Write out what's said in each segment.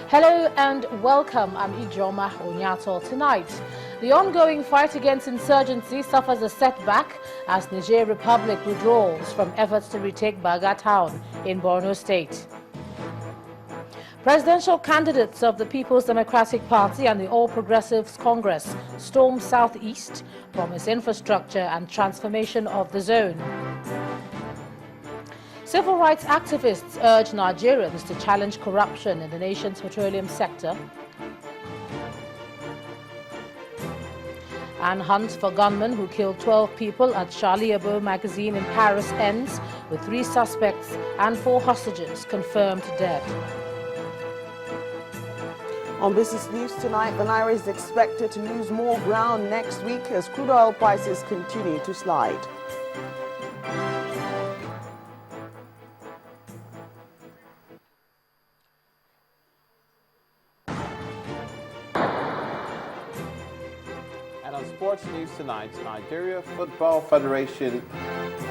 Hello and welcome. I'm Ijoma Onyato. Tonight, the ongoing fight against insurgency suffers a setback as Niger Republic withdraws from efforts to retake Baga town in Borno State. Presidential candidates of the People's Democratic Party and the All Progressives Congress storm southeast, promise infrastructure and transformation of the zone. Civil rights activists urge Nigerians to challenge corruption in the nation's petroleum sector. And hunt for gunmen who killed 12 people at Charlie Hebdo magazine in Paris ends, with 3 suspects and 4 hostages confirmed dead. On Business News tonight, the Naira is expected to lose more ground next week as crude oil prices continue to slide. And on sports news tonight, Nigeria Football Federation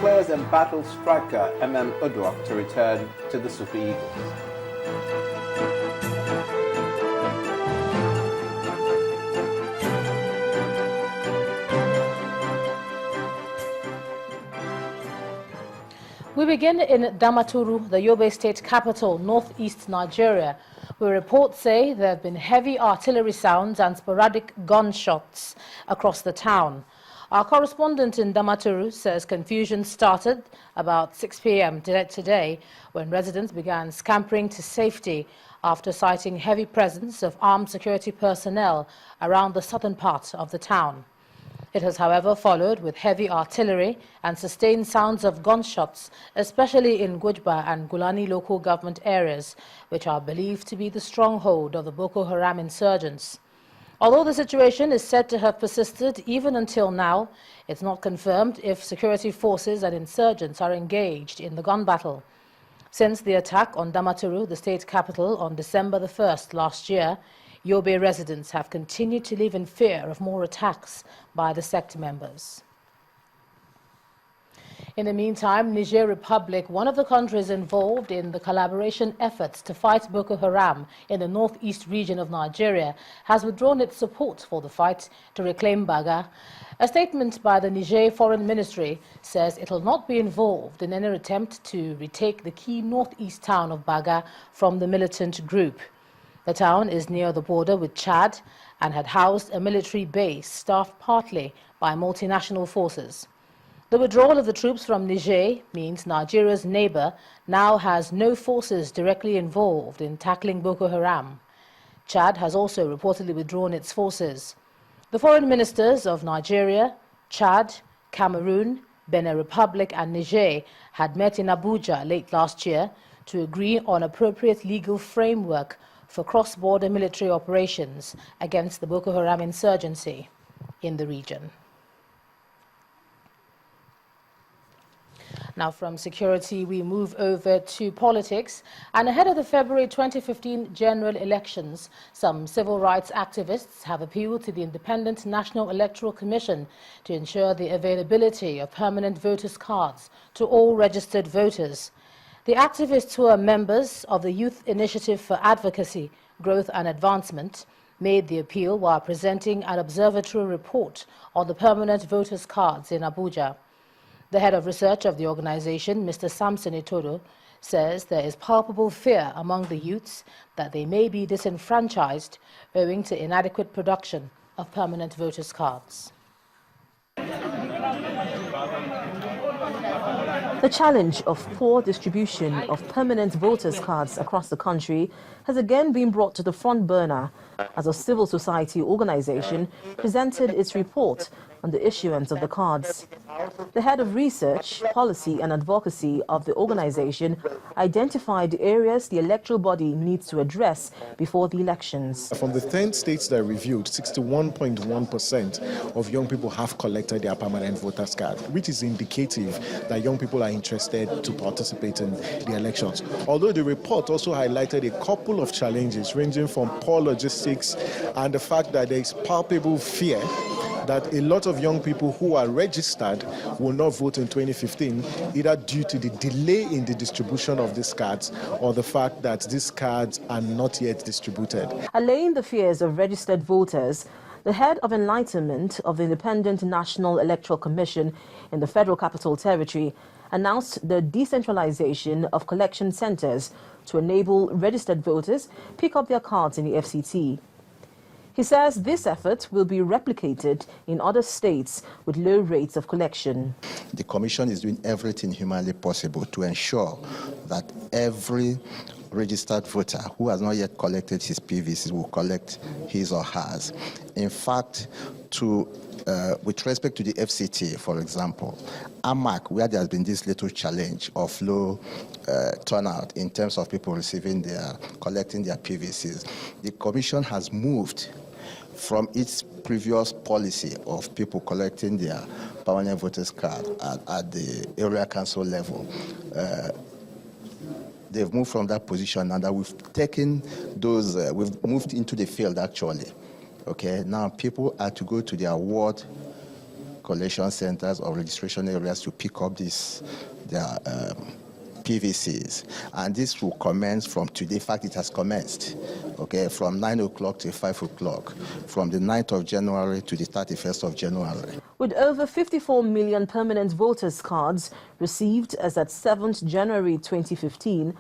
clears embattled striker Odwok to return to the Super Eagles. We begin in Damaturu, the Yobe state capital, northeast Nigeria, where reports say there have been heavy artillery sounds and sporadic gunshots across the town. Our correspondent in Damaturu says confusion started about 6 p.m. today when residents began scampering to safety after sighting heavy presence of armed security personnel around the southern part of the town. It has, however, followed with heavy artillery and sustained sounds of gunshots, especially in Gujba and Gulani local government areas, which are believed to be the stronghold of the Boko Haram insurgents. Although the situation is said to have persisted even until now, it's not confirmed if security forces and insurgents are engaged in the gun battle. Since the attack on Damaturu, the state capital, on December the 1st last year, Yobe residents have continued to live in fear of more attacks by the sect members. In the meantime, Niger Republic, one of the countries involved in the collaboration efforts to fight Boko Haram in the northeast region of Nigeria, has withdrawn its support for the fight to reclaim Baga. A statement by the Niger Foreign Ministry says it will not be involved in any attempt to retake the key northeast town of Baga from the militant group. The town is near the border with Chad and had housed a military base staffed partly by multinational forces. The withdrawal of the troops from Niger means Nigeria's neighbor now has no forces directly involved in tackling Boko Haram. Chad has also reportedly withdrawn its forces. The foreign ministers of Nigeria, Chad, Cameroon, Benin Republic and Niger had met in Abuja late last year to agree on appropriate legal framework for cross-border military operations against the Boko Haram insurgency in the region. Now from security, we move over to politics. And ahead of the February 2015 general elections, some civil rights activists have appealed to the Independent National Electoral Commission to ensure the availability of permanent voters' cards to all registered voters. The activists, who are members of the Youth Initiative for Advocacy, Growth and Advancement, made the appeal while presenting an observatory report on the permanent voters' cards in Abuja. The head of research of the organization, Mr. Samson Itodo, says there is palpable fear among the youths that they may be disenfranchised owing to inadequate production of permanent voters' cards. The challenge of poor distribution of permanent voters' cards across the country has again been brought to the front burner as a civil society organization presented its report on the issuance of the cards. The head of research, policy and advocacy of the organization identified the areas the electoral body needs to address before the elections. From the 10 states that reviewed, 61.1% of young people have collected their permanent voters card, which is indicative that young people are interested to participate in the elections. Although the report also highlighted a couple of challenges ranging from poor logistics and the fact that there is palpable fear that a lot of young people who are registered will not vote in 2015, either due to the delay in the distribution of these cards or the fact that these cards are not yet distributed. Allaying the fears of registered voters, the head of enlightenment of the Independent National Electoral Commission in the Federal Capital Territory announced the decentralization of collection centers to enable registered voters pick up their cards in the FCT. He says this effort will be replicated in other states with low rates of collection. The Commission is doing everything humanly possible to ensure that every registered voter who has not yet collected his PVCs will collect his or hers. In fact, with respect to the FCT, for example, AMAC, where there has been this little challenge of low turnout in terms of people collecting their PVCs, the Commission has moved from its previous policy of people collecting their permanent voters card at the area council level. They've moved from that position, and that we've taken those, we've moved into the field actually. Okay, now people are to go to their ward collection centers or registration areas to pick up their PVCs, and this will commence from today. In fact, it has commenced, okay, from 9 o'clock to 5 o'clock, from the 9th of January to the 31st of January. With over 54 million permanent voters' cards received as at 7th January 2015,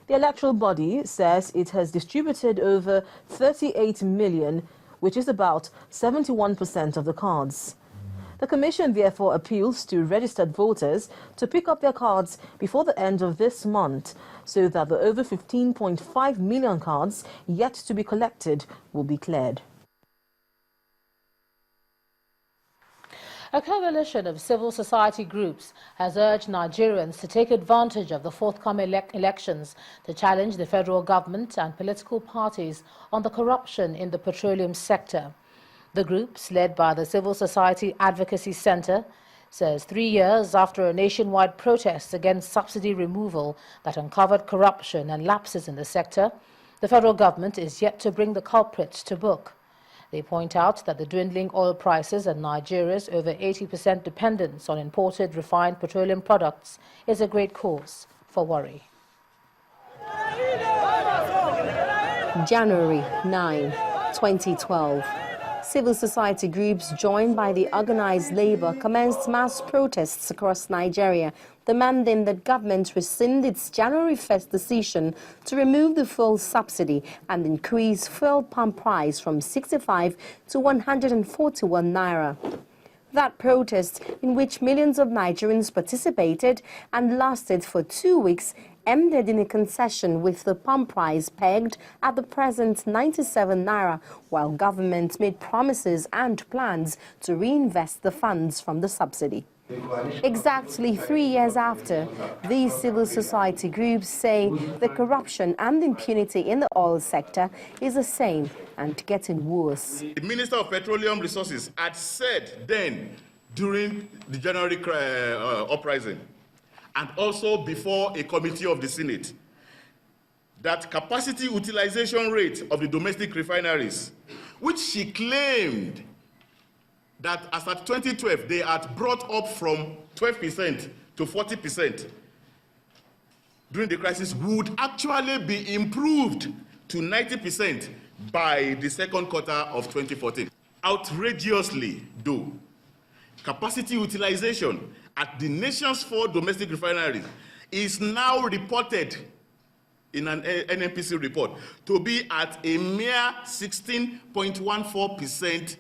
the electoral body says it has distributed over 38 million, which is about 71% of the cards. The Commission therefore appeals to registered voters to pick up their cards before the end of this month so that the over 15.5 million cards yet to be collected will be cleared. A coalition of civil society groups has urged Nigerians to take advantage of the forthcoming elections to challenge the federal government and political parties on the corruption in the petroleum sector. The groups, led by the Civil Society Advocacy Center, says 3 years after a nationwide protest against subsidy removal that uncovered corruption and lapses in the sector, the federal government is yet to bring the culprits to book. They point out that the dwindling oil prices and Nigeria's over 80% dependence on imported refined petroleum products is a great cause for worry. January 9, 2012. Civil society groups joined by the organized labor commenced mass protests across Nigeria, demanding that government rescind its January 1st decision to remove the fuel subsidy and increase fuel pump price from 65 to 141 naira. That protest, in which millions of Nigerians participated and lasted for 2 weeks, ended in a concession with the pump price pegged at the present 97 naira, while government made promises and plans to reinvest the funds from the subsidy. Exactly 3 years after, these civil society groups say the corruption and impunity in the oil sector is the same and getting worse. The Minister of Petroleum Resources had said then, during the January uprising, and also before a committee of the Senate, that capacity utilization rate of the domestic refineries, which she claimed that as at 2012 they had brought up from 12% to 40% during the crisis, would actually be improved to 90% by the second quarter of 2014. Outrageously, though, capacity utilization at the nation's 4 domestic refineries is now reported in an NNPC report to be at a mere 16.14%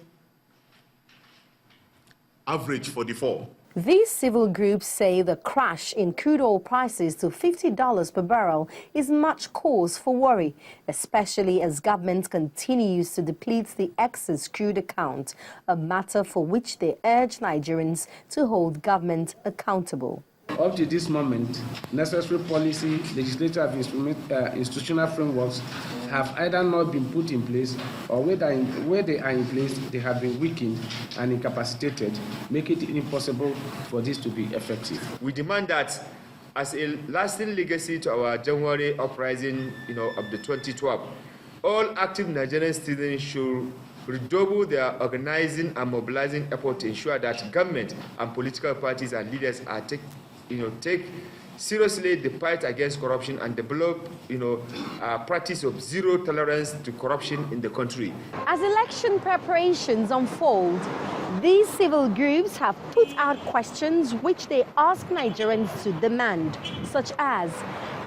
average for the 4. These civil groups say the crash in crude oil prices to $50 per barrel is much cause for worry, especially as government continues to deplete the excess crude account, a matter for which they urge Nigerians to hold government accountable. Up to this moment, necessary policy, legislative institutional frameworks have either not been put in place, or where they are in place, they have been weakened and incapacitated, making it impossible for this to be effective. We demand that, as a lasting legacy to our January uprising, of the 2012, all active Nigerian citizens should redouble their organizing and mobilizing effort to ensure that government and political parties and leaders are take seriously the fight against corruption and develop, practice of zero tolerance to corruption in the country. As election preparations unfold, these civil groups have put out questions which they ask Nigerians to demand, such as,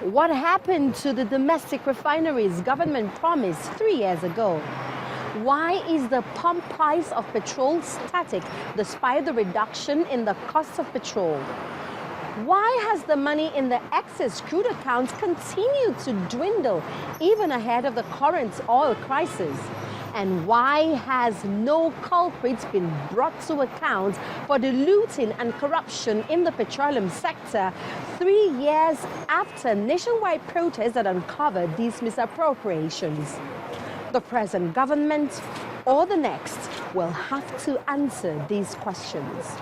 what happened to the domestic refineries government promised 3 years ago? Why is the pump price of petrol static despite the reduction in the cost of petrol? Why has the money in the excess crude accounts continued to dwindle even ahead of the current oil crisis? And why has no culprits been brought to account for the looting and corruption in the petroleum sector 3 years after nationwide protests that uncovered these misappropriations? The present government or the next will have to answer these questions.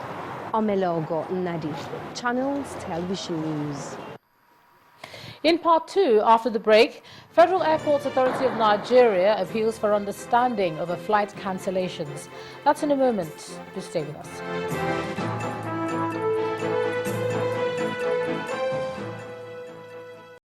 Omelogo Nadi, Channels Television News. In part 2, after the break, Federal Airports Authority of Nigeria appeals for understanding over flight cancellations. That's in a moment. Just stay with us.